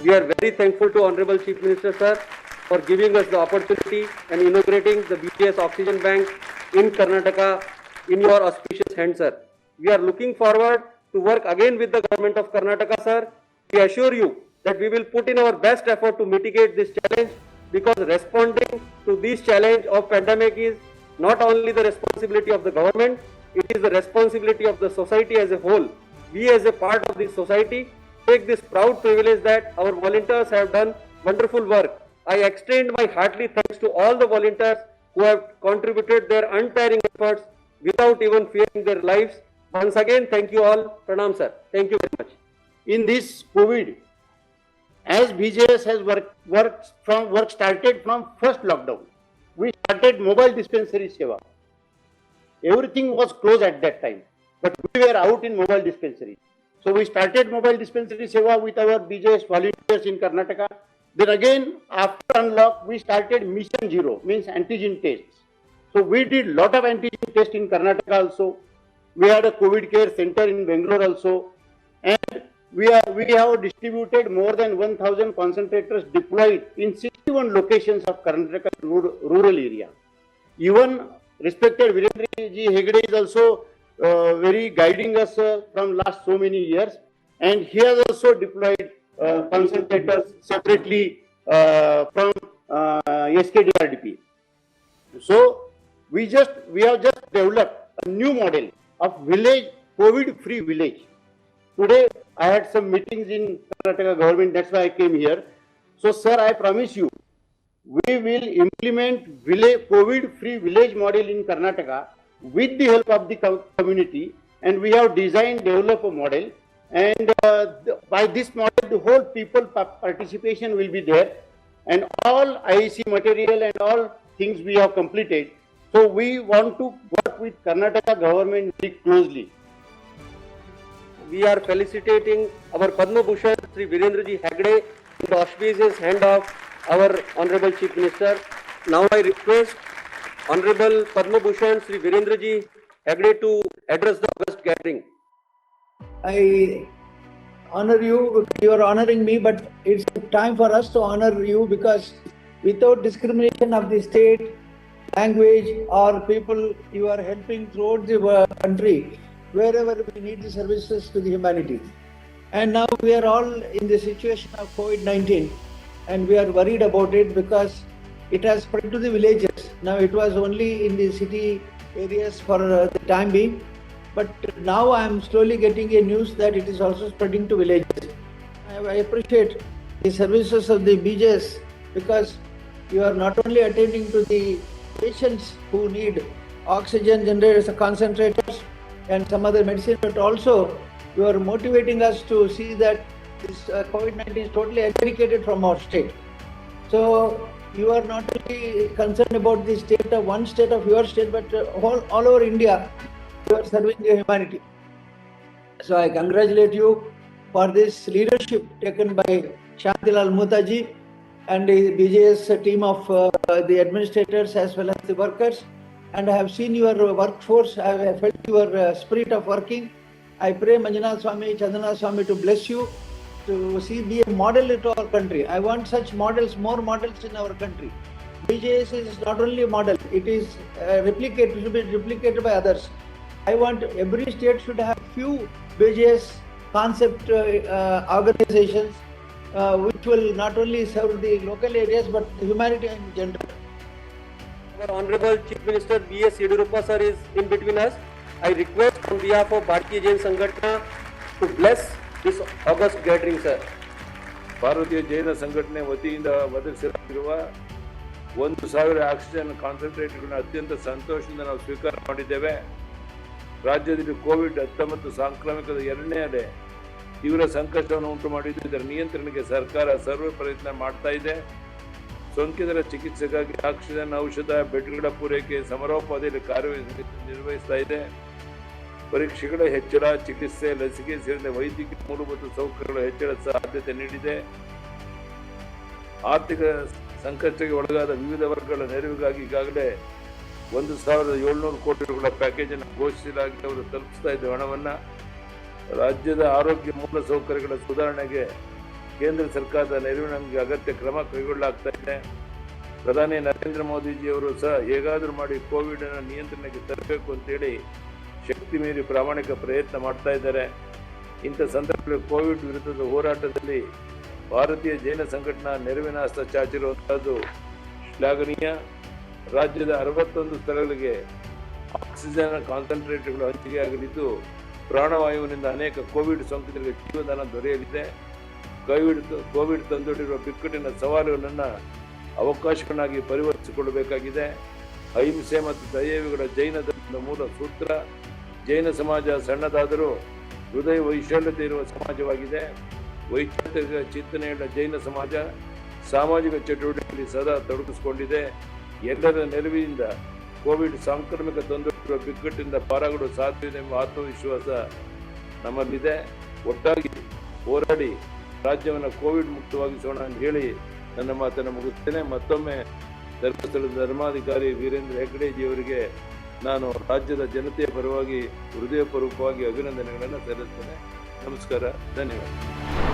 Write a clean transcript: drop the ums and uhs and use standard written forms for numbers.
We are very thankful to Honorable Chief Minister sir for giving us the opportunity and inaugurating the BGS Oxygen Bank in Karnataka in your auspicious hands, sir. We are looking forward to work again with the government of Karnataka, sir. We assure you that we will put in our best effort to mitigate this challenge, because responding to this challenge of pandemic is not only the responsibility of the government, it is the responsibility of the society as a whole. We as a part of this society take this proud privilege that our volunteers have done wonderful work. I extend my heartily thanks to all the volunteers who have contributed their untiring efforts without even fearing their lives. Once again, thank you all. Pranam sir. Thank you very much. In this COVID, as BJS has work started from first lockdown, we started mobile dispensary seva. Everything was closed at that time, but we were out in mobile dispensary. So we started mobile dispensary seva with our BJS volunteers in Karnataka. Then again, after unlock, we started Mission Zero, means antigen tests. So we did lot of antigen tests in Karnataka also. We had a COVID care center in Bangalore also, and we have distributed more than 1,000 concentrators deployed in 61 locations of Karnataka rural area. Even respected Virendra Ji Hegde is also very guiding us from last so many years, and he has also deployed concentrators separately from SKDRDP. So we have just developed a new model of village, COVID-free village. Today I had some meetings in Karnataka government, that's why I came here. So sir, I promise you, we will implement COVID-free village model in Karnataka with the help of the community, and we have designed, developed a model, and by this model the whole people participation will be there, and all IEC material and all things we have completed. So we want to work with Karnataka government very closely. We are felicitating our Padma Bhushan Sri Virendra Ji Hegde in the auspicious hand of our Honorable Chief Minister. Now I request Honorable Padma Bhushan Sri Virendra Ji Hegde to address the August gathering. I honor you, you are honoring me, but it's time for us to honor you, because without discrimination of the state, language or people, you are helping throughout the country wherever we need the services to the humanity. And now we are all in the situation of COVID-19, and we are worried about it because it has spread to the villages. Now it was only in the city areas for the time being, but now I am slowly getting a news that it is also spreading to villages. I appreciate the services of the BJS, because you are not only attending to the patients who need oxygen generators, concentrators and some other medicine, but also you are motivating us to see that this COVID-19 is totally eradicated from our state. So you are not only concerned about the state of one state of your state, but all over India, you are serving the humanity. So I congratulate you for this leadership taken by Shantilal Mutaji and the BJS team of the administrators as well as the workers. And I have seen your workforce, I have felt your spirit of working. I pray Manjunath Swami, Chandana Swami to bless you, to be a model to our country. I want such models, more models in our country. BJS is not only a model, it is replicated, should be replicated by others. I want every state should have few BJS concept organizations which will not only serve the local areas but humanity in general. Our Honorable Chief Minister B.S. Yediyurappa sir is in between us. I request on behalf of Bharatiya Jain Sangatana to bless this August gathering, sir. ಭಾರತೀಯ ಜೈನ ಸಂಘಟನೆ ವತಿಯಿಂದ ಒದಗಿಸಿರುವ 1,000 oxygen ಕಾನ್ಸಂಟ್ರೇಟರ್ಗಳನ್ನು ಅತ್ಯಂತ ಸಂತೋಷದಿಂದ ನಾವು ಸ್ವೀಕಾರ ಮಾಡಿದ್ದೇವೆ. ರಾಜ್ಯದಲ್ಲಿ ಕೋವಿಡ್-19 ಸಾಂಕ್ರಾಮಿಕದ ಎರಡನೇ ಅಲೆ ತೀವ್ರ ಸಂಕಷ್ಟವನ್ನು ಉಂಟು ಮಾಡಿದ್ದು, ಇದರ ನಿಯಂತ್ರಣಕ್ಕೆ ಸರ್ಕಾರ ಸರ್ವ ಪ್ರಯತ್ನ ಮಾಡ್ತಾ ಇದೆ. ಸೋಂಕಿತರ ಚಿಕಿತ್ಸೆಗಾಗಿ ಆಕ್ಸಿಜನ್, ಔಷಧ, ಬೆಡ್ಗಳ ಪೂರೈಕೆ ಸಮರೋಪಾದಿಯಲ್ಲಿ ಕಾರ್ಯನಿರ್ವಹಿಸ್ತಾ ಇದೆ. ಪರೀಕ್ಷೆಗಳ ಹೆಚ್ಚಳ, ಚಿಕಿತ್ಸೆ, ಲಸಿಕೆ ಸೇರಿದಂತೆ ವೈದ್ಯಕೀಯ ಮೂಲಭೂತ ಸೌಕರ್ಯಗಳ ಹೆಚ್ಚಳ ಸಾಧ್ಯತೆ ನೀಡಿದೆ. ಆರ್ಥಿಕ ಸಂಕಷ್ಟಕ್ಕೆ ಒಳಗಾದ ವಿವಿಧ ವರ್ಗಗಳ ನೆರವಿಗಾಗಿ ಈಗಾಗಲೇ 1,700 ಕೋಟಿ ರೂಪಾಯಿಗಳ ಪ್ಯಾಕೇಜ್ ಅನ್ನು ಘೋಷಿಸಲಾಗಿದೆ. ಅವರು ತಲುಪಿಸ್ತಾ ಇದ್ದ ಹಣವನ್ನು ರಾಜ್ಯದ ಆರೋಗ್ಯ ಮೂಲಸೌಕರ್ಯಗಳ ಸುಧಾರಣೆಗೆ ಕೇಂದ್ರ ಸರ್ಕಾರದ ನೆರವಿನ ಅಗತ್ಯ ಕ್ರಮ ಕೈಗೊಳ್ಳಲಾಗ್ತಾ ಇದೆ. ಪ್ರಧಾನಿ ನರೇಂದ್ರ ಮೋದಿಜಿಯವರು ಸಹ ಹೇಗಾದರೂ ಮಾಡಿ ಕೋವಿಡ್ ಅನ್ನು ನಿಯಂತ್ರಣಕ್ಕೆ ತರಬೇಕು ಅಂತೇಳಿ ಶಕ್ತಿ ಮೀರಿ ಪ್ರಾಮಾಣಿಕ ಪ್ರಯತ್ನ ಮಾಡ್ತಾ ಇದ್ದಾರೆ. ಇಂಥ ಸಂದರ್ಭದಲ್ಲಿ ಕೋವಿಡ್ ವಿರುದ್ಧದ ಹೋರಾಟದಲ್ಲಿ ಭಾರತೀಯ ಜೈನ ಸಂಘಟನಾ ನೆರವಿನ ಹಸ್ತ ಚಾಚಿರುವಂತಹದ್ದು ಶ್ಲಾಘನೀಯ. ರಾಜ್ಯದ 61 ಸ್ಥಳಗಳಿಗೆ ಆಕ್ಸಿಜನ್ ಕಾನ್ಸಂಟ್ರೇಟರ್ಗಳು ಹಂಚಿಕೆಯಾಗಲಿದ್ದು, ಪ್ರಾಣವಾಯುವಿನಿಂದ ಅನೇಕ ಕೋವಿಡ್ ಸೋಂಕಿತರಿಗೆ ಜೀವದಾನ ದೊರೆಯಲಿದೆ. ಕೋವಿಡ್ ತಂದೊಡ್ಡಿರುವ ಬಿಕ್ಕಟ್ಟಿನ ಸವಾಲುಗಳನ್ನು ಅವಕಾಶಗಳನ್ನಾಗಿ ಪರಿವರ್ತಿಸಿಕೊಳ್ಳಬೇಕಾಗಿದೆ. ಅಹಿಂಸೆ ಮತ್ತು ದಯೆಗಳ ಜೈನ ಧರ್ಮದ ಮೂಲ ಸೂತ್ರ. ಜೈನ ಸಮಾಜ ಸಣ್ಣದಾದರೂ ಹೃದಯ ವೈಶಾಲ್ಯತೆ ಇರುವ ಸಮಾಜವಾಗಿದೆ. ವೈಚಾರಿಕ ಚಿಂತನೆಯುಳ್ಳ ಜೈನ ಸಮಾಜ ಸಾಮಾಜಿಕ ಚಟುವಟಿಕೆಯಲ್ಲಿ ಸದಾ ತೊಡಗಿಸಿಕೊಂಡಿದೆ. ಎಲ್ಲರ ನೆರವಿನಿಂದ ಕೋವಿಡ್ ಸಾಂಕ್ರಾಮಿಕ ತಂದೊಡ್ಡಿರುವ ಬಿಕ್ಕಟ್ಟಿನಿಂದ ಪಾರಾಗಲು ಸಾಧ್ಯವಿದೆ ಎಂಬ ಆತ್ಮವಿಶ್ವಾಸ ನಮ್ಮಲ್ಲಿದೆ. ಒಟ್ಟಾಗಿ ಹೋರಾಡಿ ರಾಜ್ಯವನ್ನು ಕೋವಿಡ್ ಮುಕ್ತವಾಗಿಸೋಣ ಅಂತ ಹೇಳಿ ನನ್ನ ಮಾತನ್ನು ಮುಗಿಸ್ತೇನೆ. ಮತ್ತೊಮ್ಮೆ ಧರ್ಮಸ್ಥಳದ ಧರ್ಮಾಧಿಕಾರಿ ವೀರೇಂದ್ರ ಹೆಗ್ಗಡೆಜಿಯವರಿಗೆ ನಾನು ರಾಜ್ಯದ ಜನತೆಯ ಪರವಾಗಿ ಹೃದಯಪೂರ್ವಕವಾಗಿ ಅಭಿನಂದನೆಗಳನ್ನು ಸಲ್ಲಿಸ್ತೇನೆ. ನಮಸ್ಕಾರ, ಧನ್ಯವಾದ.